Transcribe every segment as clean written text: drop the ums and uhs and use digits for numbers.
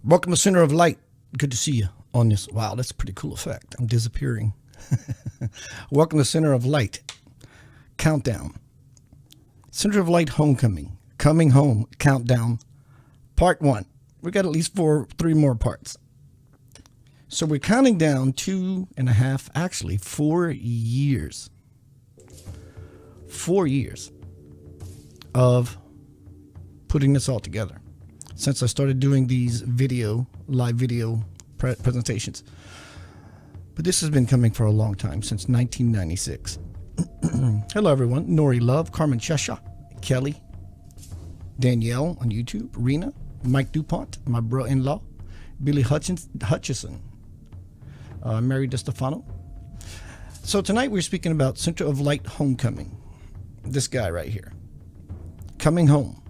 Welcome to Center of Light. Good to see you on this. Wow, that's a pretty cool effect. I'm disappearing. Welcome to Center of Light. Countdown. Center of Light Homecoming. Coming Home. Countdown. Part 1. We got at least three more parts. So we're counting down 2.5, actually 4 years. 4 years of putting this all together. Since I started doing these live video presentations. But this has been coming for a long time, since 1996. Hello everyone, Nori Love, Carmen Chesha, Kelly, Danielle on YouTube, Rena, Mike DuPont, my bro-in-law, Billy Hutchison, Mary DeStefano. So tonight we're speaking about Center of Light Homecoming. This guy right here. Coming Home.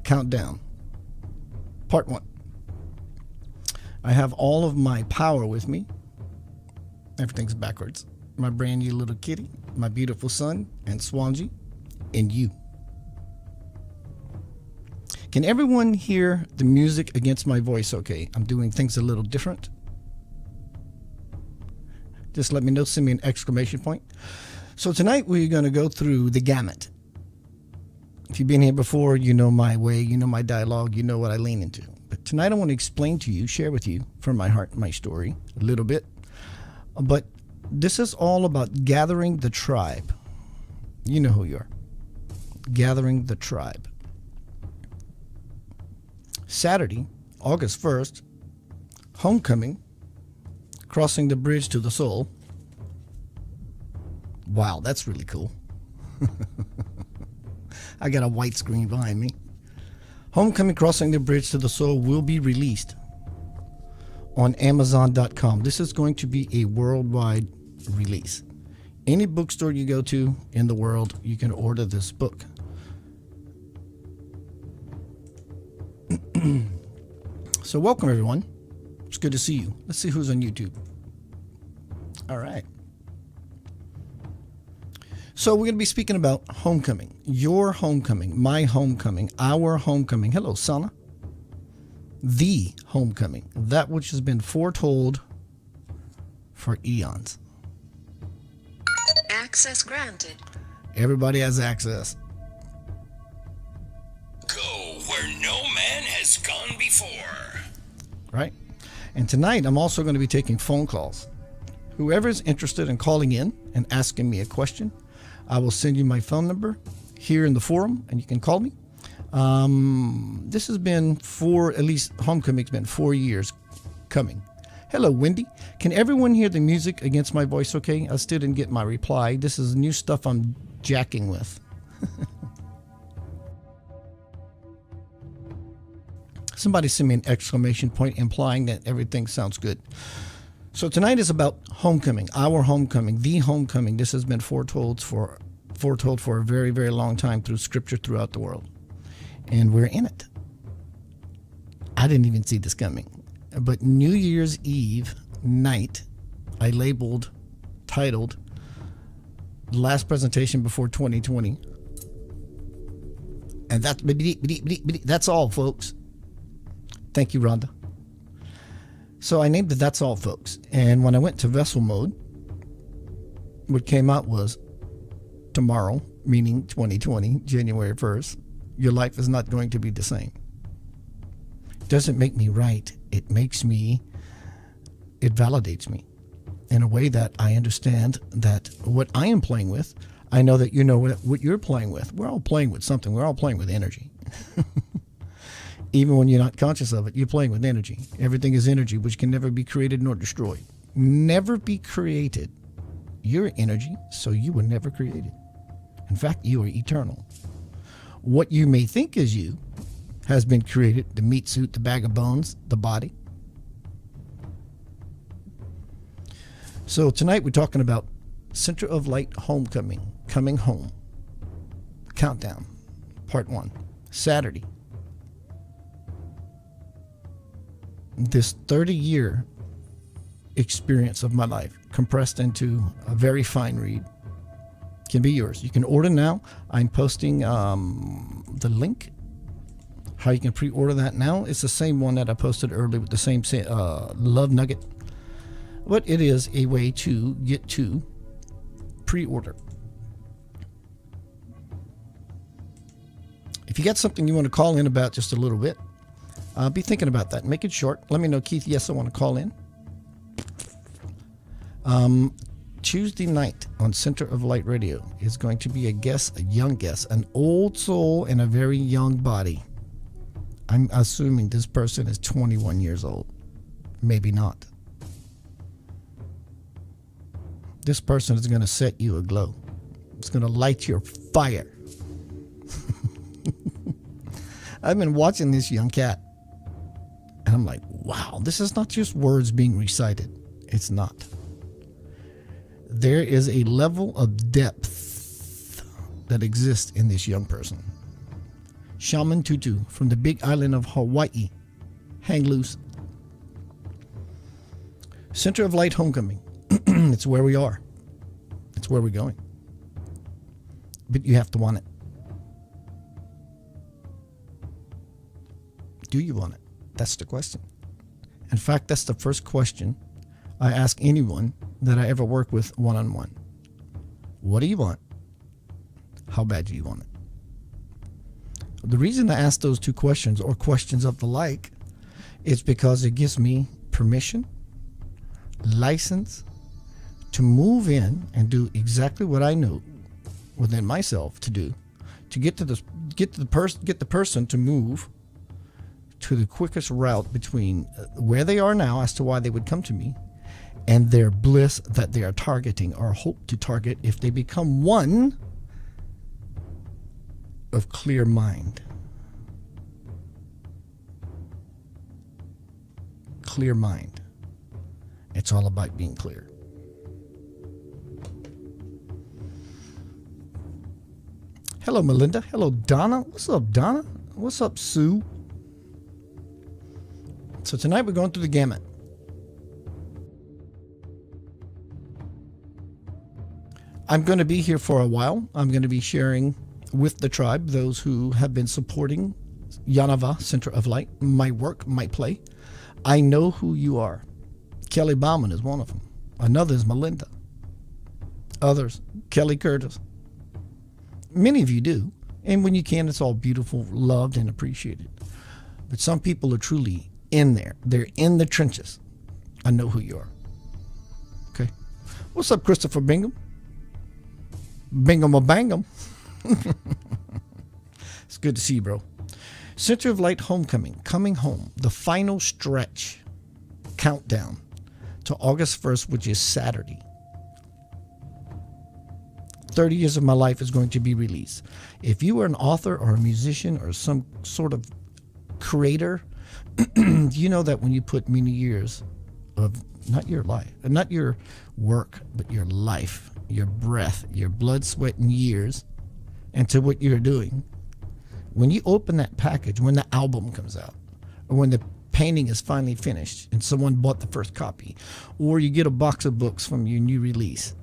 Countdown. Part 1. I have all of my power with me. Everything's backwards. My brand new little kitty, my beautiful son, and Swanji, and you. Can everyone hear the music against my voice okay? I'm doing things a little different. Just let me know, send me an exclamation point. So tonight we're going to go through the gamut. If you've been here before, you know my way, you know my dialogue, you know what I lean into. But tonight I want to explain to you, share with you from my heart, my story, a little bit. But this is all about gathering the tribe. You know who you are. Gathering the tribe. Saturday, August 1st, homecoming, crossing the bridge to the soul. Wow, that's really cool. I got a white screen behind me. Homecoming, Crossing the Bridge to the Soul will be released on Amazon.com. This is going to be a worldwide release. Any bookstore you go to in the world, you can order this book. So welcome everyone. It's good to see you. Let's see who's on YouTube. All right. So we're going to be speaking about homecoming, your homecoming, my homecoming, our homecoming. Hello, Sana. The homecoming, that which has been foretold for eons. Access granted. Everybody has access. Go where no man has gone before. Right? And tonight I'm also going to be taking phone calls. Whoever's interested in calling in and asking me a question, I will send you my phone number here in the forum and you can call me. This has been at least homecoming's been 4 years coming. Hello, Wendy. Can everyone hear the music against my voice okay? I still didn't get my reply. This is new stuff I'm jacking with. Somebody send me an exclamation point implying that everything sounds good. So tonight is about homecoming, our homecoming, the homecoming. This has been foretold for a very, very long time through scripture throughout the world. And we're in it. I didn't even see this coming. But New Year's Eve night, I titled, the last presentation before 2020. And that's all, folks. Thank you, Rhonda. So I named it That's All, Folks. And when I went to vessel mode, what came out was tomorrow, meaning 2020, January 1st, your life is not going to be the same. Doesn't make me right. It validates me in a way that I understand that what I am playing with, I know that you know what you're playing with. We're all playing with something. We're all playing with energy. Even when you're not conscious of it, you're playing with energy. Everything is energy, which can never be created nor destroyed. Never be created. You're energy, so you were never created. In fact, you are eternal. What you may think is you has been created, the meat suit, the bag of bones, the body. So tonight we're talking about Center of Light Homecoming, Coming Home, Countdown, Part 1, Saturday. This 30-year experience of my life compressed into a very fine read can be yours. You can order now. I'm posting the link How you can pre-order that now, it's the same one that I posted earlier with the same love nugget. But it is a way to get to pre-order. If you got something you want to call in about just a little bit, be thinking about that. Make it short. Let me know, Keith. Yes, I want to call in. Tuesday night on Center of Light Radio is going to be a guest, a young guest, an old soul in a very young body. I'm assuming this person is 21 years old. Maybe not. This person is going to set you aglow. It's going to light your fire. I've been watching this young cat, and I'm like, wow, this is not just words being recited. It's not. There is a level of depth that exists in this young person. Shaman Tutu from the big island of Hawaii. Hang loose. Center of Light Homecoming. It's where we are. It's where we're going. But you have to want it. Do you want it? That's the question. In fact, that's the first question I ask anyone that I ever work with one-on-one. What do you want? How bad do you want it? The reason I ask those two questions, or questions of the like, is because it gives me permission, license to move in and do exactly what I know within myself to do, to get the person to move to the quickest route between where they are now as to why they would come to me and their bliss that they are targeting or hope to target if they become one of clear mind. Clear mind. It's all about being clear. Hello, Melinda. Hello, Donna. What's up, Donna? What's up, Sue? So tonight we're going through the gamut. I'm going to be here for a while. I'm going to be sharing with the tribe, those who have been supporting Yanava, Center of Light, my work, my play. I know who you are. Kelly Bauman is one of them. Another is Melinda. Others, Kelly Curtis. Many of you do. And when you can, it's all beautiful, loved, and appreciated. But some people are truly in there. They're in the trenches. I know who you are. Okay. What's up, Christopher Bingham? Bingham a bangam. It's good to see you, bro. Center of Light Homecoming, coming home, the final stretch countdown to August 1st, which is Saturday. 30 Years of My Life is going to be released. If you are an author or a musician or some sort of creator, you know that when you put many years of not your life, not your work, but your life, your breath, your blood, sweat, and years into what you're doing, when you open that package, when the album comes out, or when the painting is finally finished and someone bought the first copy, or you get a box of books from your new release,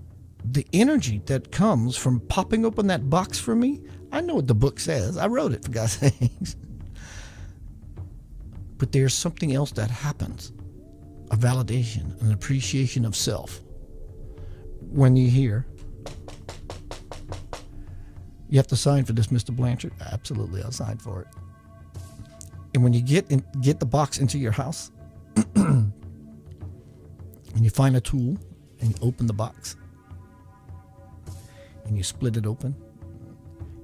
the energy that comes from popping open that box for me, I know what the book says. I wrote it, for God's sakes. But there's something else that happens, a validation, an appreciation of self. When you hear, you have to sign for this, Mr. Blanchard. Absolutely, I'll sign for it. And when you get the box into your house, and you find a tool, and you open the box, and you split it open,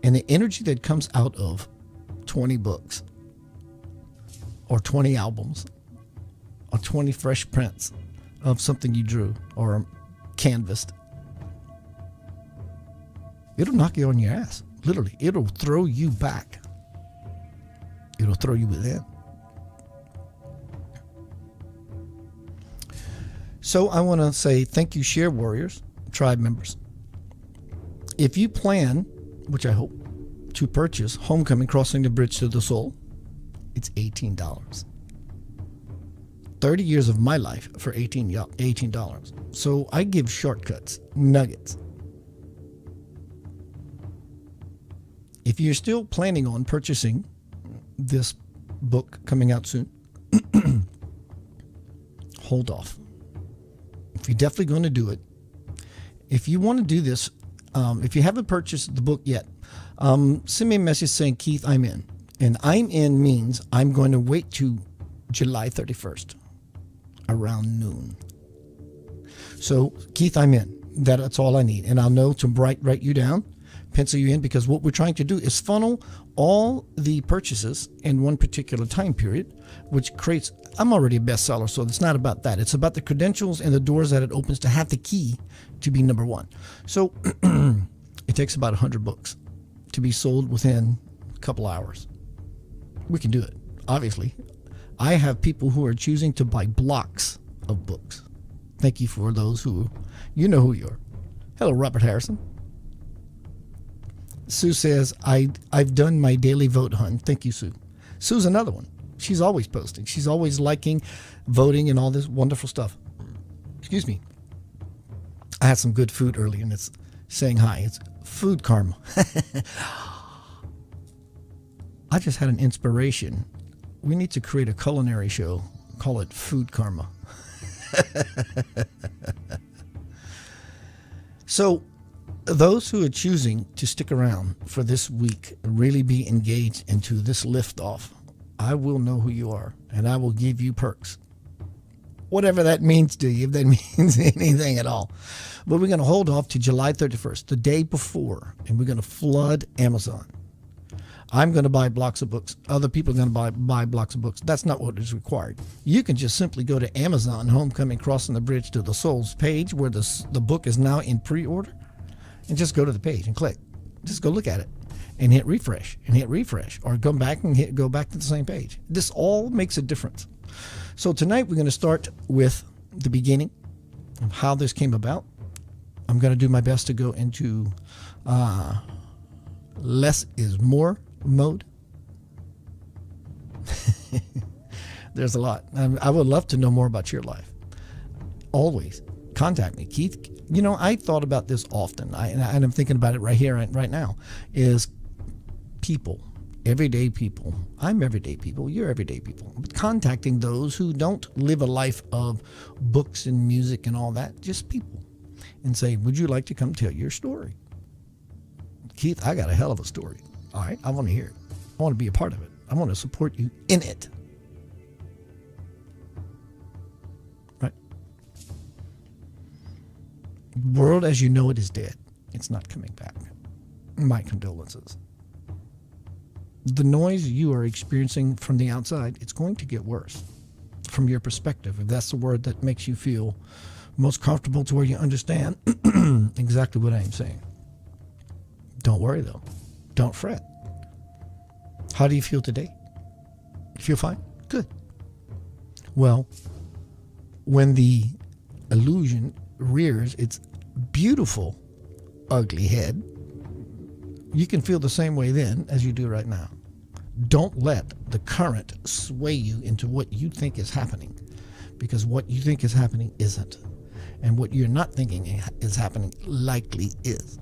and the energy that comes out of 20 books, or 20 albums, or 20 fresh prints of something you drew or canvassed, it'll knock you on your ass. Literally, it'll throw you back. It'll throw you within. So I want to say thank you, Share Warriors, tribe members. If you plan, which I hope, to purchase Homecoming, Crossing the Bridge to the Soul, it's $18. 30 years of my life for $18. So I give shortcuts, nuggets. If you're still planning on purchasing this book coming out soon. Hold off. If you're definitely going to do it, if you want to do this, if you haven't purchased the book yet, send me a message saying, Keith, I'm in. And I'm in means I'm going to wait to July 31st around noon. So, Keith, I'm in. That's all I need. And I'll know to write you down, pencil you in, because what we're trying to do is funnel all the purchases in one particular time period, which creates, I'm already a bestseller, so it's not about that. It's about the credentials and the doors that it opens to have the key to be number one. So it takes about 100 books to be sold within a couple hours. We can do it, obviously. I have people who are choosing to buy blocks of books. Thank you for those who, you know who you are. Hello, Robert Harrison. Sue says, I've done my daily vote, hun. Thank you, Sue. Sue's another one. She's always posting. She's always liking, voting, and all this wonderful stuff. Excuse me. I had some good food earlier, and it's saying hi. It's food karma. I just had an inspiration. We need to create a culinary show. Call it Food Karma. So, those who are choosing to stick around for this week, really be engaged into this liftoff, I will know who you are, and I will give you perks. Whatever that means to you, if that means anything at all. But we're going to hold off to July 31st, the day before, and we're going to flood Amazon. I'm going to buy blocks of books. Other people are going to buy blocks of books. That's not what is required. You can just simply go to Amazon, Homecoming, Crossing the Bridge to the Souls page where the book is now in pre-order, and just go to the page and click. Just go look at it and hit refresh or go back and go back to the same page. This all makes a difference. So tonight we're going to start with the beginning of how this came about. I'm going to do my best to go into less is more mode. There's a lot. I would love to know more about your life. Always contact me, Keith. You know, I thought about this often, and I'm thinking about it right here, right now, is people, everyday people. I'm everyday people. You're everyday people. But contacting those who don't live a life of books and music and all that, just people, and say, would you like to come tell your story? Keith, I got a hell of a story. All right, I want to hear it. I want to be a part of it. I want to support you in it. Right? The world as you know it is dead. It's not coming back. My condolences. The noise you are experiencing from the outside, it's going to get worse from your perspective, if that's the word that makes you feel most comfortable to where you understand exactly what I am saying. Don't worry, though. Don't fret. How do you feel today? You feel fine? Good. Well, when the illusion rears its beautiful, ugly head, you can feel the same way then as you do right now. Don't let the current sway you into what you think is happening, because what you think is happening isn't. And what you're not thinking is happening likely is.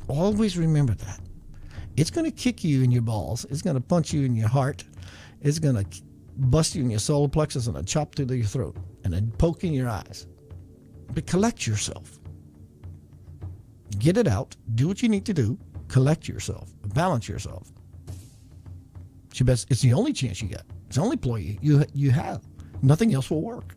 Always remember that. It's going to kick you in your balls. It's going to punch you in your heart. It's going to bust you in your solar plexus and a chop through your throat and a poke in your eyes. But collect yourself. Get it out. Do what you need to do. Collect yourself. Balance yourself. It's the only chance you get. It's the only ploy you have. Nothing else will work.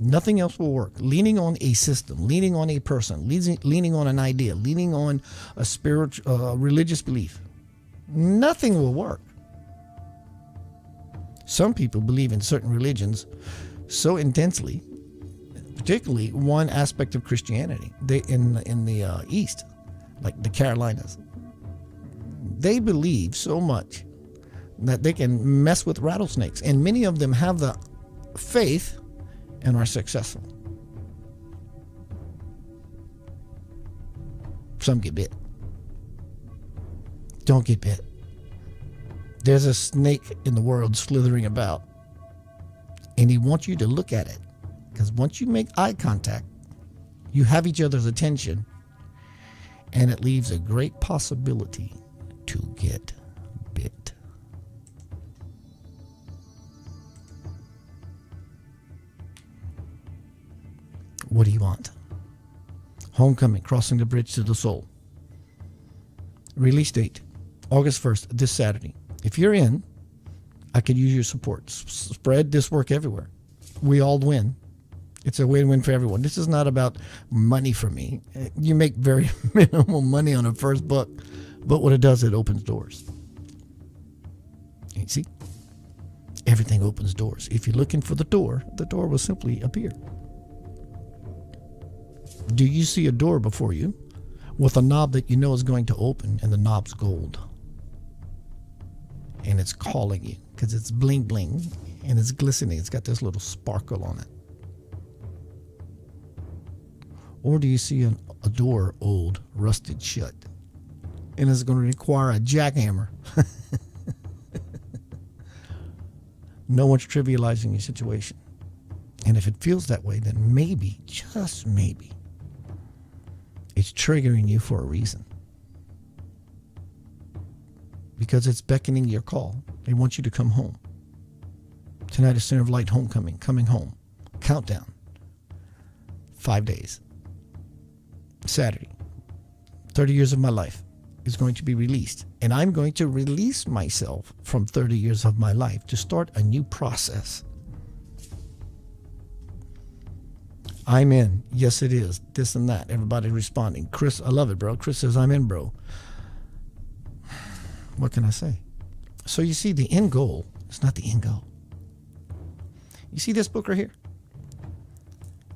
Nothing else will work. Leaning on a system, leaning on a person, leaning on an idea, leaning on a spiritual, religious belief, nothing will work. Some people believe in certain religions so intensely, particularly one aspect of Christianity. They in the East, like the Carolinas, they believe so much that they can mess with rattlesnakes, and many of them have the faith and are successful. Some get bit. Don't get bit. There's a snake in the world slithering about, and he wants you to look at it, because once you make eye contact, you have each other's attention, and it leaves a great possibility to get bit. What do you want? Homecoming, Crossing the Bridge to the Soul. Release date, August 1st, this Saturday. If you're in, I could use your support. Spread this work everywhere. We all win. It's a win-win for everyone. This is not about money for me. You make very minimal money on a first book, but what it does, it opens doors. You see? Everything opens doors. If you're looking for the door will simply appear. Do you see a door before you with a knob that you know is going to open, and the knob's gold? And it's calling you because it's bling bling and it's glistening. It's got this little sparkle on it. Or do you see a door old, rusted shut, and it's going to require a jackhammer? No one's trivializing your situation. And if it feels that way, then maybe, just maybe, it's triggering you for a reason. Because it's beckoning your call. They want you to come home. Tonight is Center of Light Homecoming, coming home. Countdown. 5 days. Saturday. 30 years of my life is going to be released. And I'm going to release myself from 30 years of my life to start a new process. I'm in. Yes, it is. This and that. Everybody responding. Chris, I love it, bro. Chris says, I'm in, bro. What can I say? So you see, the end goal is not the end goal. You see this book right here?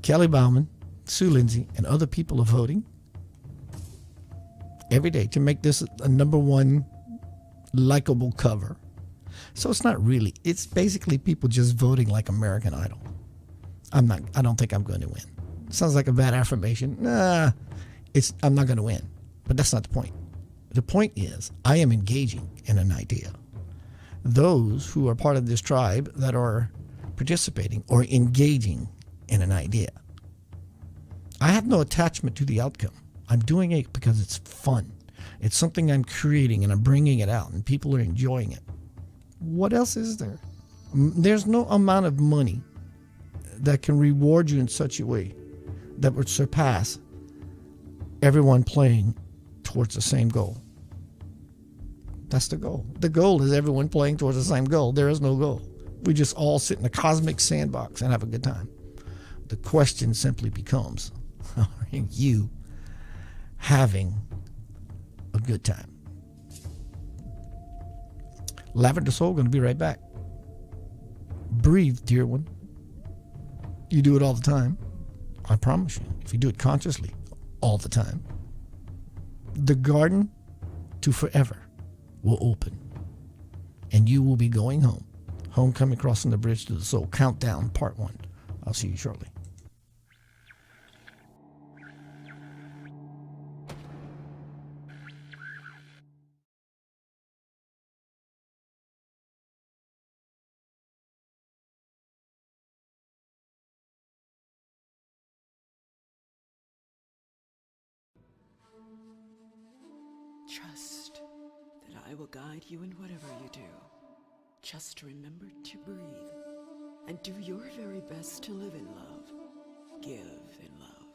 Kelly Bauman, Sue Lindsay, and other people are voting every day to make this a #1 likable cover. So it's not really. It's basically people just voting like American Idol. I don't think I'm going to win. Sounds like a bad affirmation. I'm not going to win. But that's not the point. The point is, I am engaging in an idea. Those who are part of this tribe that are participating or engaging in an idea. I have no attachment to the outcome. I'm doing it because it's fun. It's something I'm creating and I'm bringing it out and people are enjoying it. What else is there? There's no amount of money that can reward you in such a way that would surpass everyone playing towards the same goal. That's the goal. The goal is everyone playing towards the same goal. There is no goal. We just all sit in a cosmic sandbox and have a good time. The question simply becomes, are you having a good time? Lavender Soul, going to be right back. Breathe, dear one. You do it all the time. I promise you. If you do it consciously, all the time, the garden to forever will open. And you will be going home. Homecoming, Crossing the Bridge to the Soul. Countdown, Part 1. I'll see you shortly. Trust that I will guide you in whatever you do. Just remember to breathe and do your very best to live in love, give in love,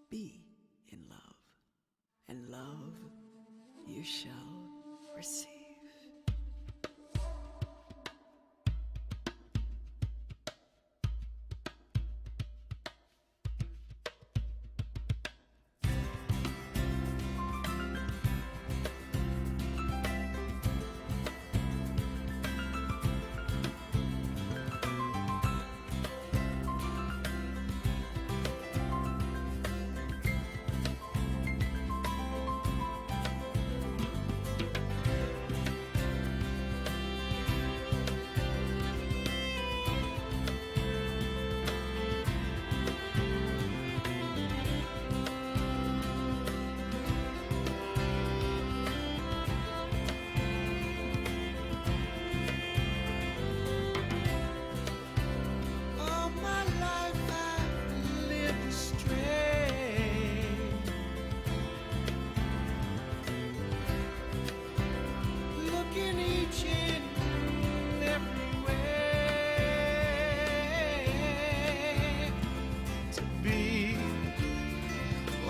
be in love, and love you shall receive.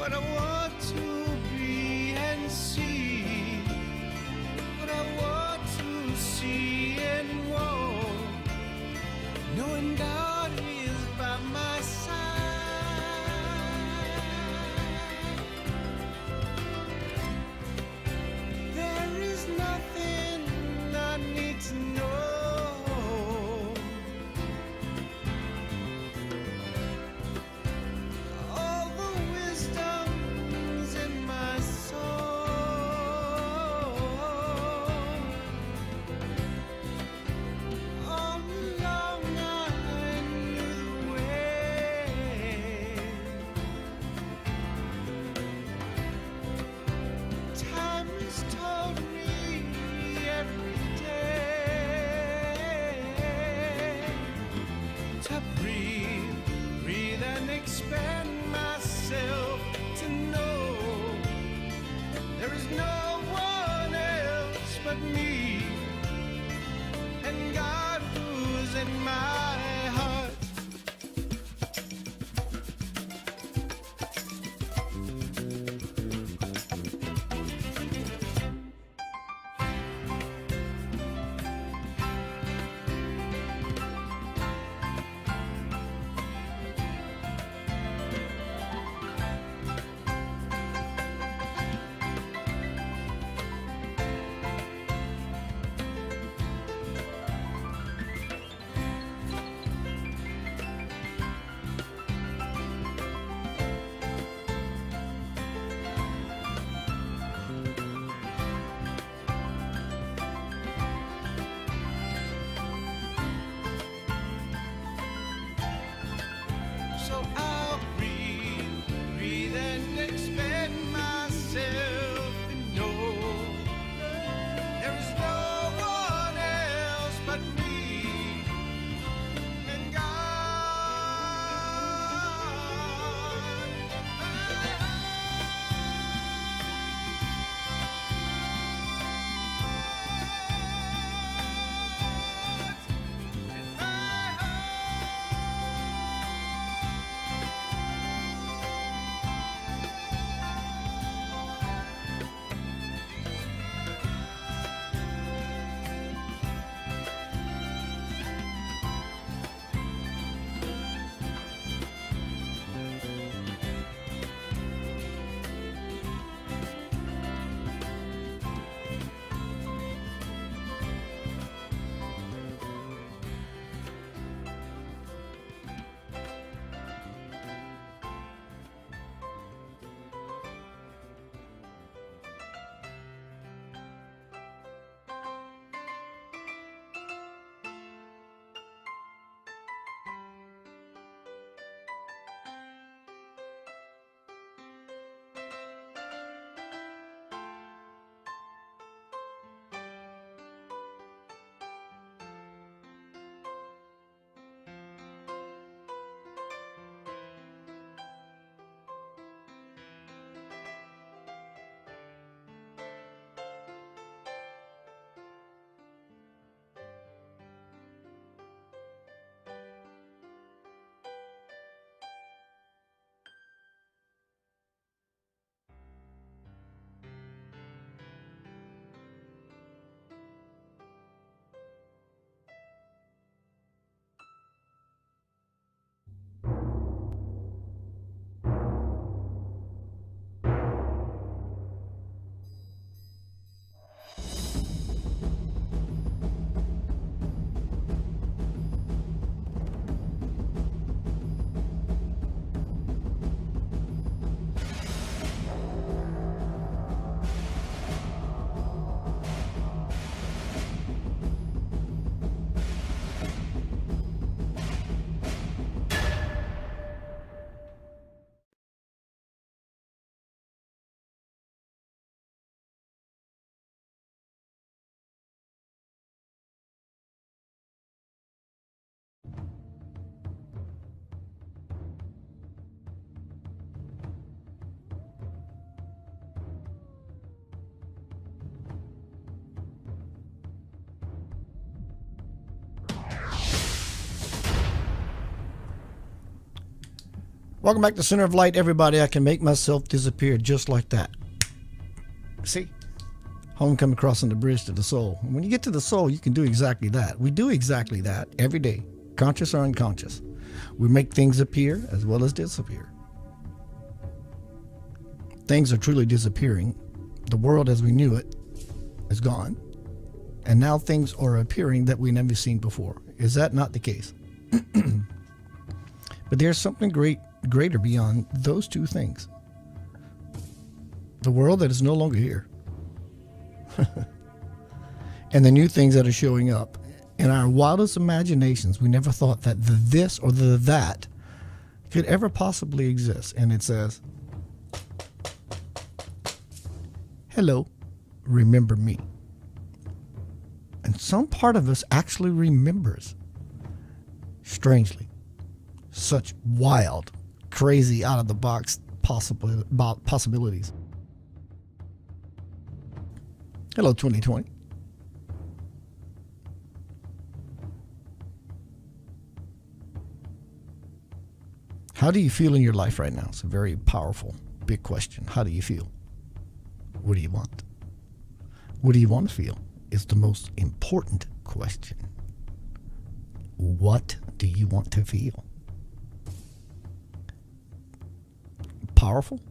what I want to be and see, what I want to see and want, knowing God is by my side. There is nothing I need to know. All the wisdom Welcome back to Center of Light, everybody. I can make myself disappear just like that. See? Homecoming, crossing the bridge to the soul. When you get to the soul, you can do exactly that. We do exactly that every day, conscious or unconscious. We make things appear as well as disappear. Things are truly disappearing. The world as we knew it is gone. And now things are appearing that we've never seen before. Is that not the case? But there's something greater beyond those two things. The world that is no longer here. And the new things that are showing up. In our wildest imaginations, we never thought that the this or the that could ever possibly exist. And it says, hello, remember me. And some part of us actually remembers. Strangely. Such wild, crazy, out of the box possibilities. Hello, 2020. How do you feel in your life right now? It's a very powerful, big question. How do you feel? What do you want? What do you want to feel? Is the most important question. What do you want to feel? Powerful?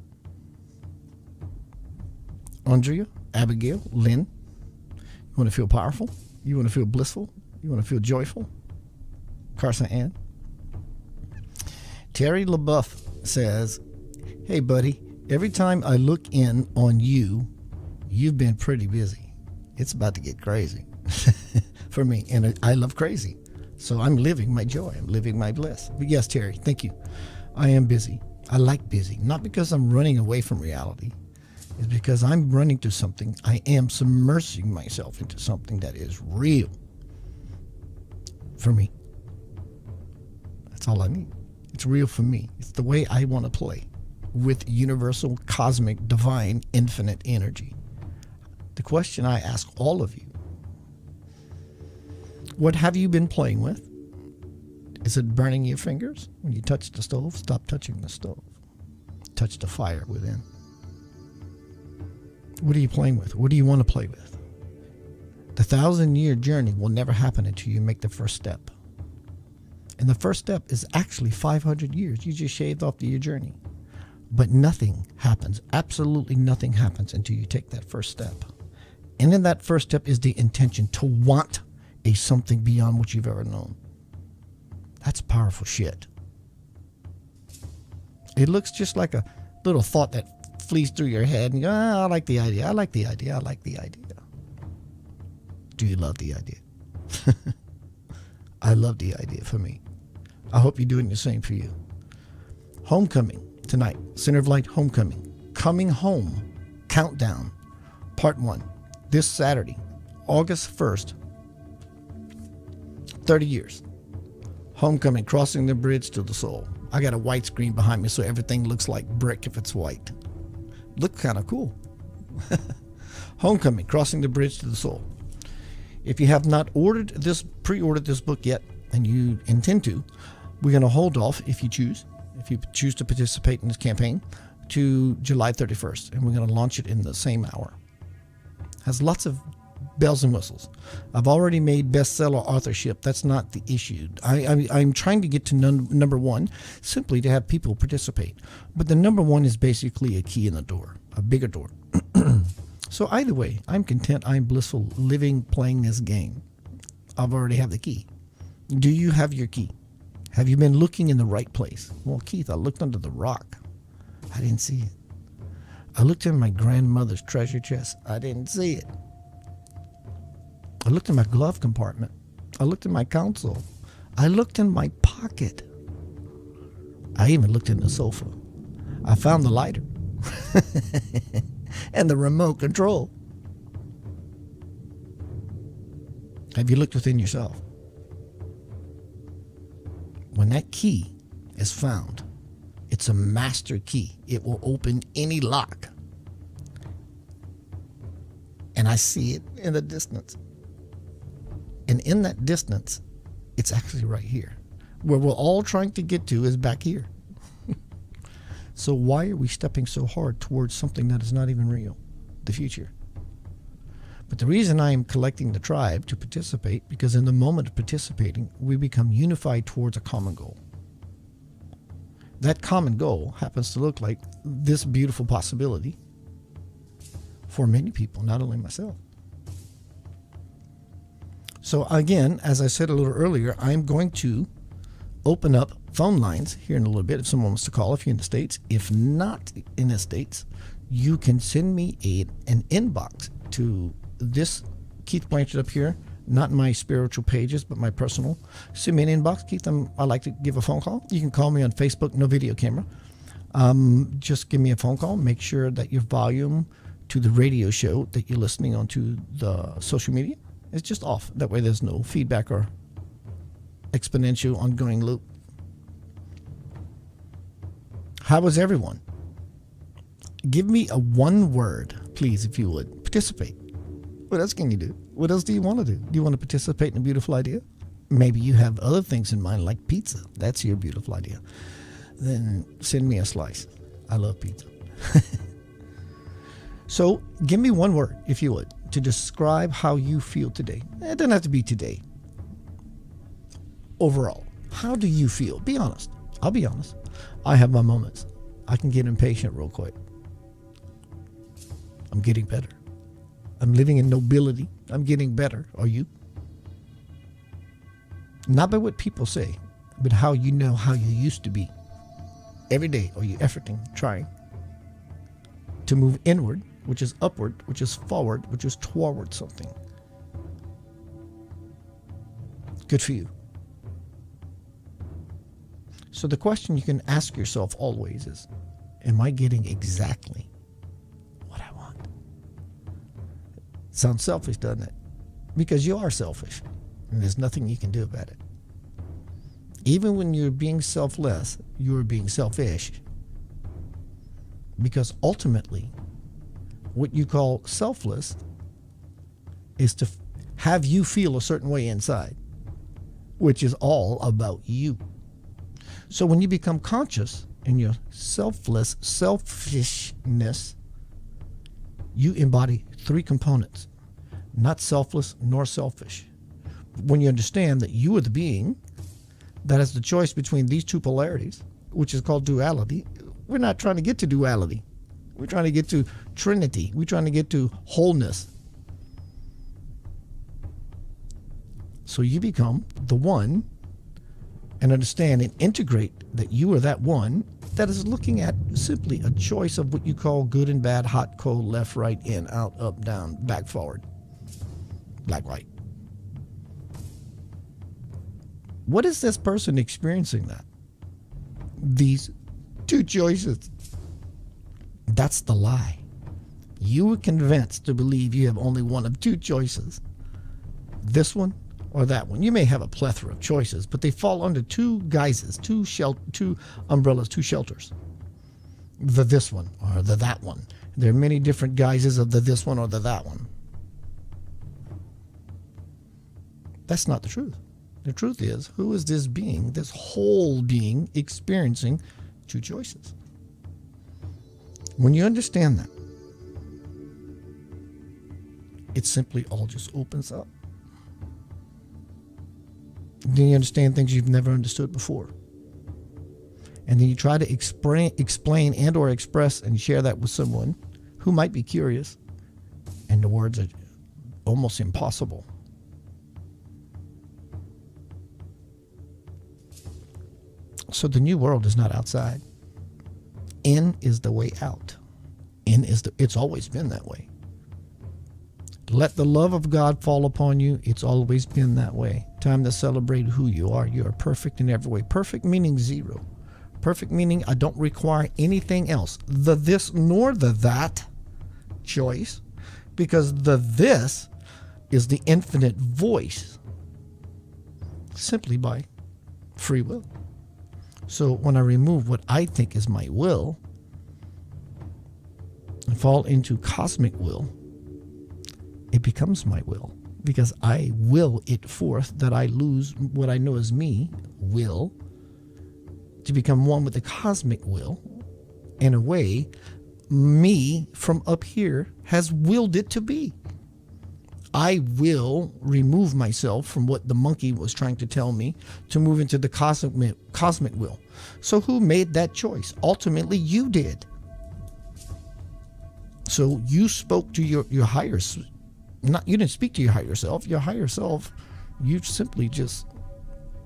Andrea, Abigail, Lynn, you want to feel powerful? You want to feel blissful? You want to feel joyful? Carson Ann. Terry LaBeouf says, hey buddy, every time I look in on you, you've been pretty busy. It's about to get crazy for me. And I love crazy. So I'm living my joy. I'm living my bliss. But yes, Terry, thank you. I am busy. I like busy. Not because I'm running away from reality. It's because I'm running to something. I am submersing myself into something that is real for me. That's all I need. It's real for me. It's the way I want to play with universal, cosmic, divine, infinite energy. The question I ask all of you, what have you been playing with? Is it burning your fingers? When you touch the stove, stop touching the stove. Touch the fire within. What are you playing with? What do you want to play with? The 1,000-year journey will never happen until you make the first step. And the first step is actually 500 years. You just shaved off your journey. But nothing happens. Absolutely nothing happens until you take that first step. And in that first step is the intention to want a something beyond what you've ever known. That's powerful shit. It looks just like a little thought that flees through your head and you go, I like the idea. I like the idea. I like the idea. Do you love the idea? I love the idea for me. I hope you're doing the same for you. Homecoming tonight. Center of Light Homecoming. Coming Home Countdown. Part 1. This Saturday, August 1st. 30 years. Homecoming, crossing the bridge to the soul. I got a white screen behind me so everything looks like brick if it's white. Look kind of cool. Homecoming, crossing the bridge to the soul. If you have not pre-ordered this book yet, and you intend to, we're going to hold off if you choose to participate in this campaign, to July 31st. And we're going to launch it in the same hour. Has lots of bells and whistles. I've already made bestseller authorship. That's not the issue. I'm trying to get to number one simply to have people participate. But the number one is basically a key in the door, a bigger door. So either way, I'm content, I'm blissful, living, playing this game. I've already have the key. Do you have your key? Have you been looking in the right place? Well, Keith, I looked under the rock. I didn't see it. I looked in my grandmother's treasure chest. I didn't see it. I looked in my glove compartment. I looked in my console. I looked in my pocket. I even looked in the sofa. I found the lighter and the remote control. Have you looked within yourself? When that key is found, it's a master key. It will open any lock. And I see it in the distance. And in that distance, it's actually right here. Where we're all trying to get to is back here. So why are we stepping so hard towards something that is not even real? The future. But the reason I am collecting the tribe to participate, because in the moment of participating, we become unified towards a common goal. That common goal happens to look like this beautiful possibility for many people, not only myself. So again, as I said a little earlier, I'm going to open up phone lines here in a little bit if someone wants to call, if you're in the States. If not in the States, you can send me an inbox to this Keith Blanchard up here, not my spiritual pages, but my personal. Send me an inbox, Keith. I like to give a phone call. You can call me on Facebook, no video camera. Just give me a phone call. Make sure that your volume to the radio show that you're listening on to the social media is just off. That way there's no feedback or exponential ongoing loop. How was everyone? Give me a one word, please, if you would. Participate. What else can you do? What else do you want to do? Do you want to participate in a beautiful idea? Maybe you have other things in mind, like pizza. That's your beautiful idea. Then send me a slice. I love pizza. So give me one word, if you would, to describe how you feel today. It doesn't have to be today. Overall, how do you feel? Be honest. I'll be honest. I have my moments. I can get impatient real quick. I'm getting better. I'm living in nobility. I'm getting better. Are you? Not by what people say, but how you know how you used to be. Every day, are you efforting, trying to move inward, which is upward, which is forward, which is toward something? Good for you. So the question you can ask yourself always is, am I getting exactly what I want? Sounds selfish, doesn't it? Because you are selfish, and there's nothing you can do about it. Even when you're being selfless, you're being selfish. Because ultimately, what you call selfless is to have you feel a certain way inside, which is all about you. So when you become conscious in your selfishness, you embody three components, not selfless nor selfish. When you understand that you are the being that has the choice between these two polarities, which is called duality, we're not trying to get to duality. We're trying to get to Trinity. We're trying to get to wholeness. So you become the one and understand and integrate that you are that one that is looking at simply a choice of what you call good and bad, hot, cold, left, right, in, out, up, down, back, forward, black, white. What is this person experiencing that? These two choices. That's the lie. You were convinced to believe you have only one of two choices. This one or that one. You may have a plethora of choices, but they fall under two guises, two umbrellas, two shelters. The this one or the that one. There are many different guises of the this one or the that one. That's not the truth. The truth is, who is this being, this whole being, experiencing two choices? When you understand that, it simply all just opens up. Then you understand things you've never understood before. And then you try to explain and or express and share that with someone who might be curious, and the words are almost impossible. So the new world is not outside. In is the way out. It's always been that way. Let the love of God fall upon you. It's always been that way. Time to celebrate who you are. You are perfect in every way. Perfect meaning zero. Perfect meaning I don't require anything else. The this nor the that choice. Because the this is the infinite voice. Simply by free will. So when I remove what I think is my will and fall into cosmic will, it becomes my will, because I will it forth that I lose what I know as me, will, to become one with the cosmic will, in a way, me from up here has willed it to be. I will remove myself from what the monkey was trying to tell me to move into the cosmic will. So who made that choice? Ultimately, you did. So you spoke to your higher, you didn't speak to your higher self. Your higher self, you simply just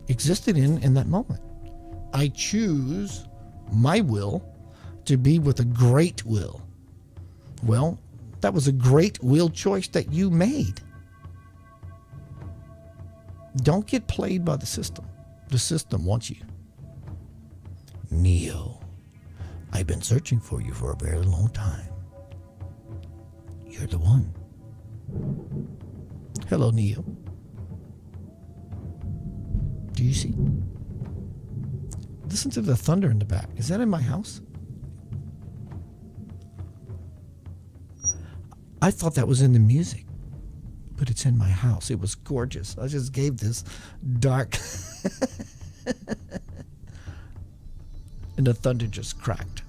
existed in that moment. I choose my will to be with a great will. Well, that was a great will choice that you made. Don't get played by the system. The system wants you. Neo, I've been searching for you for a very long time. You're the one. Hello, Neo. Do you see? Listen to the thunder in the back. Is that in my house? I thought that was in the music, but it's in my house. It was gorgeous. I just gave this dark and the thunder just cracked.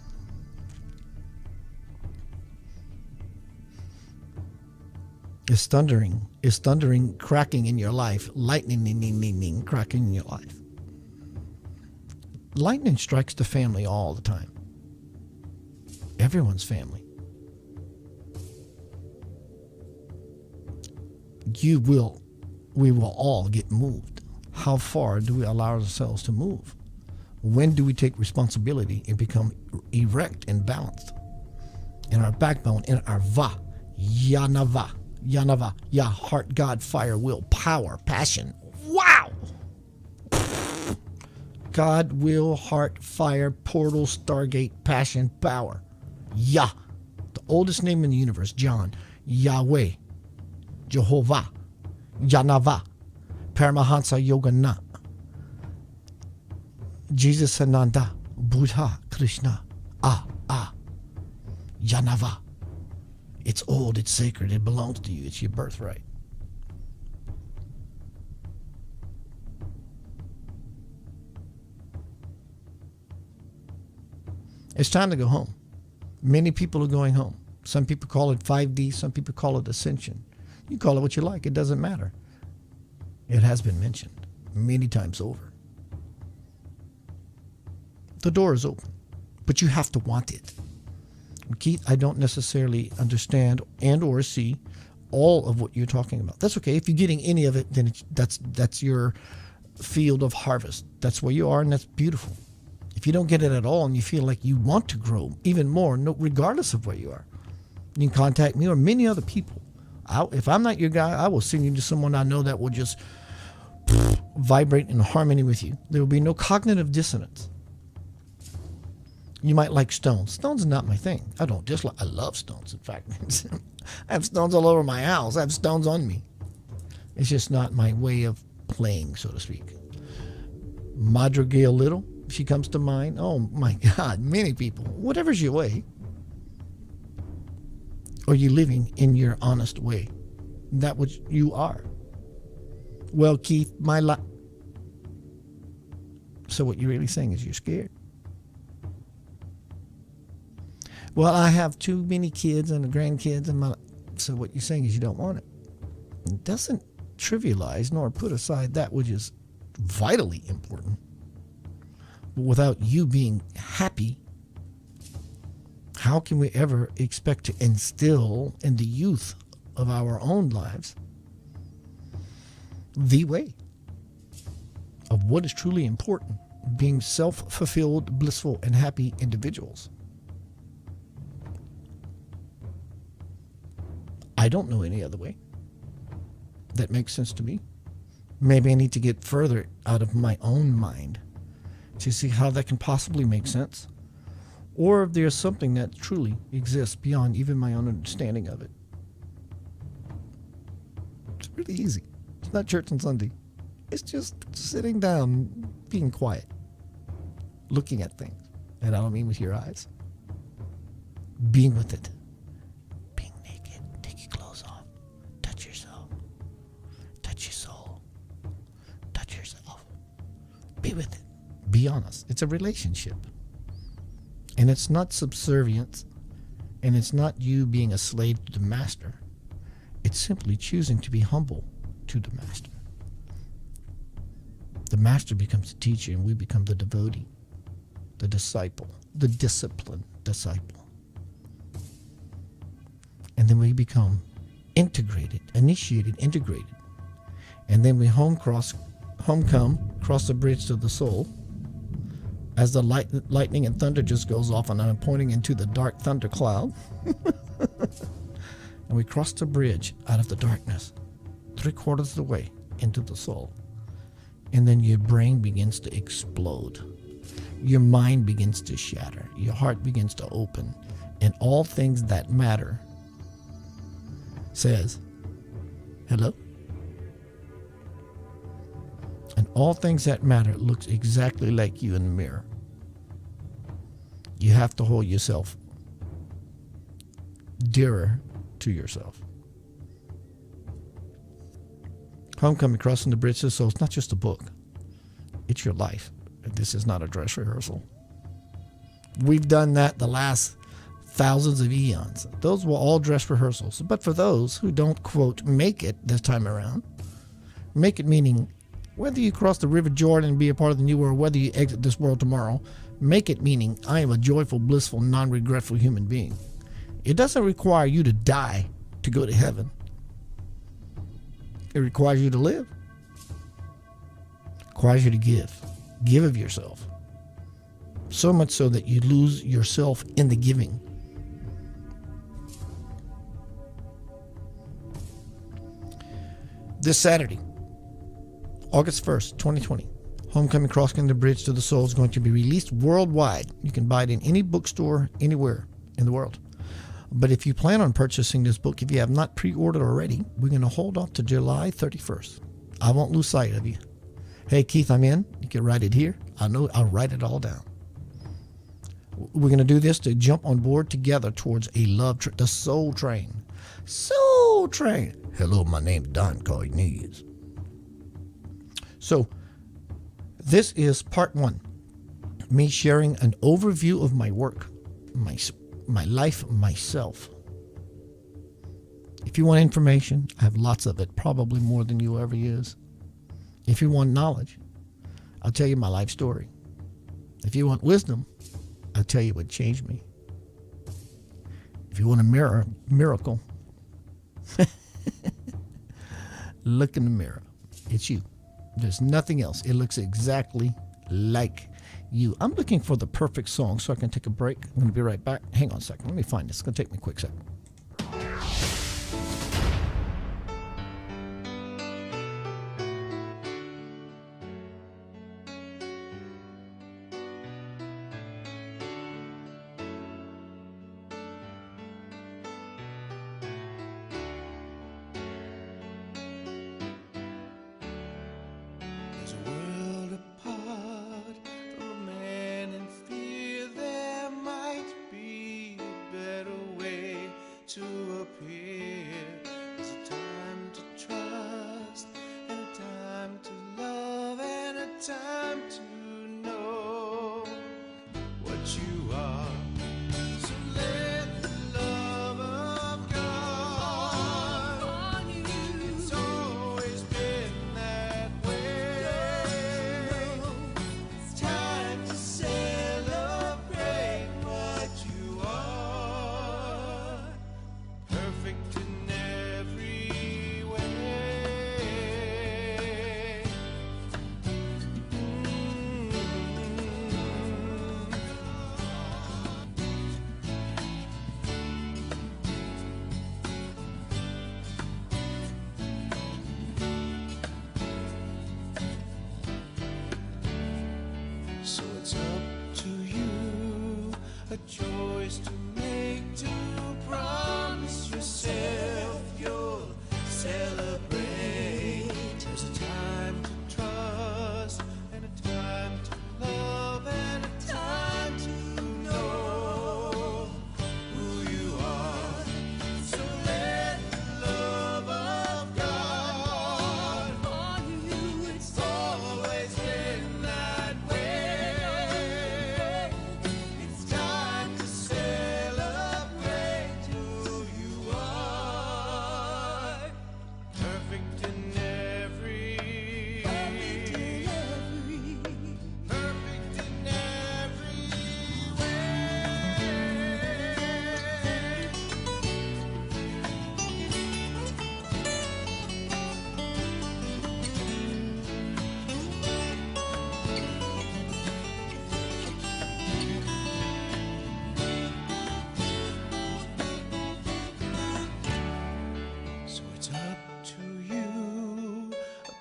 It's thundering, cracking in your life, lightning, cracking in your life. Lightning strikes the family all the time. Everyone's family. We will all get moved. How far do we allow ourselves to move? When do we take responsibility and become erect and balanced? In our backbone, in our va, yanava, ya, heart, God, fire, will, power, passion. Wow! God, will, heart, fire, portal, stargate, passion, power. Yah, the oldest name in the universe, John, Yahweh, Jehovah, Yanava, Paramahansa Yogana, Jesus Ananda, Buddha, Krishna, Yanava. It's old, it's sacred, it belongs to you, it's your birthright. It's time to go home. Many people are going home. Some people call it 5D, some people call it ascension. You call it what you like, it doesn't matter. It has been mentioned many times over. The door is open, but you have to want it. Keith, I don't necessarily understand and or see all of what you're talking about. That's okay. If you're getting any of it, then that's your field of harvest. That's where you are, and that's beautiful. If you don't get it at all and you feel like you want to grow even more, regardless of where you are, you can contact me or many other people. If I'm not your guy, I will send you to someone I know that will just vibrate in harmony with you. There will be no cognitive dissonance. You might like stones. Stones is not my thing. I don't dislike. I love stones. In fact, I have stones all over my house. I have stones on me. It's just not my way of playing, so to speak. Madra Gail Little, she comes to mind. Oh my God, many people. Whatever's your way. Or you living in your honest way. That which you are. Well, Keith, my life. So what you're really saying is you're scared. Well, I have too many kids and grandkids in my life. So what you're saying is you don't want it. It doesn't trivialize nor put aside that which is vitally important. But without you being happy, how can we ever expect to instill in the youth of our own lives the way of what is truly important, being self-fulfilled, blissful, and happy individuals? I don't know any other way that makes sense to me. Maybe I need to get further out of my own mind to see how that can possibly make sense. Or if there's something that truly exists beyond even my own understanding of it. It's really easy. It's not church on Sunday. It's just sitting down, being quiet, looking at things. And I don't mean with your eyes. Being with it. Being naked. Take your clothes off. Touch yourself. Touch your soul. Touch yourself. Be with it. Be honest. It's a relationship. And it's not subservience, and it's not you being a slave to the master. It's simply choosing to be humble to the master. The master becomes the teacher, and we become the devotee, the disciple, the disciplined disciple. And then we become integrated, initiated, integrated. And then we cross the bridge to the soul, as the lightning and thunder just goes off, and I'm pointing into the dark thunder cloud. And we cross the bridge out of the darkness, 3/4 of the way into the soul. And then your brain begins to explode. Your mind begins to shatter. Your heart begins to open. And all things that matter says, hello? And all things that matter looks exactly like you in the mirror. You have to hold yourself dearer to yourself. Homecoming, Crossing the Bridge to the Soul, it's not just a book. It's your life. This is not a dress rehearsal. We've done that the last thousands of eons. Those were all dress rehearsals. But for those who don't, quote, make it this time around, make it meaning whether you cross the River Jordan and be a part of the new world, whether you exit this world tomorrow, make it meaning I am a joyful, blissful, non-regretful human being. It doesn't require you to die to go to heaven. It requires you to live. It requires you to give. Give of yourself. So much so that you lose yourself in the giving. This Saturday, August 1st, 2020, Homecoming, Crossing the Bridge to the Soul is going to be released worldwide. You can buy it in any bookstore anywhere in the world. But if you plan on purchasing this book, if you have not pre-ordered already, we're going to hold off to July 31st. I won't lose sight of you. Hey, Keith, I'm in. You can write it here. I know I'll write it all down. We're going to do this to jump on board together towards a love the soul train. Soul train. Hello, my name's Don Cornelius. So, this is part 1. Me sharing an overview of my work, my life, myself. If you want information, I have lots of it, probably more than you ever use. If you want knowledge, I'll tell you my life story. If you want wisdom, I'll tell you what changed me. If you want a miracle, look in the mirror. It's you. There's nothing else. It looks exactly like you. I'm looking for the perfect song so I can take a break. I'm going to be right back. Hang on a second. Let me find this. It's going to take me a quick second. choice to make, to promise yourself you'll celebrate. There's a time to trust, and a time to love, and a time to know who you are. So let the love of God on you. It's always been that way. It's time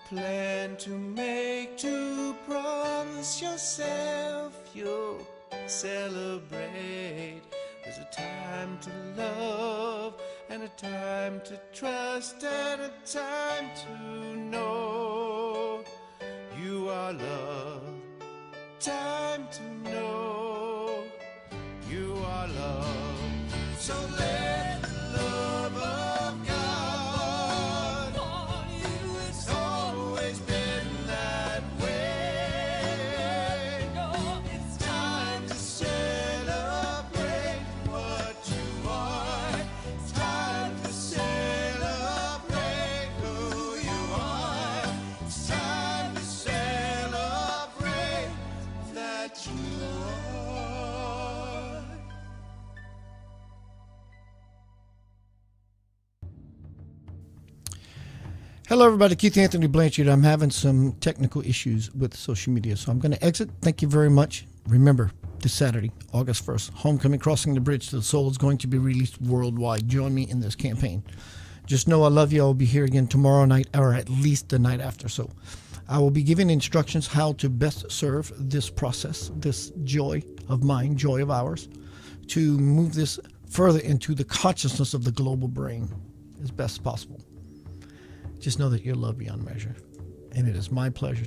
plan to make, to promise yourself you'll celebrate. There's a time to love, and a time to trust, and a time to know you are loved. Time to know you are loved. So let the love of God on you. It's always been that way. It's time to celebrate what you are. It's time to celebrate who you are. It's time to celebrate that you are. Hello, everybody. Keith Anthony Blanchard. I'm having some technical issues with social media, so I'm going to exit. Thank you very much. Remember, this Saturday, August 1st, Homecoming Crossing the Bridge to the Soul is going to be released worldwide. Join me in this campaign. Just know I love you. I'll be here again tomorrow night, or at least the night after. So I will be giving instructions how to best serve this process, this joy of mine, joy of ours, to move this further into the consciousness of the global brain as best possible. Just know that you're loved beyond measure, and it is my pleasure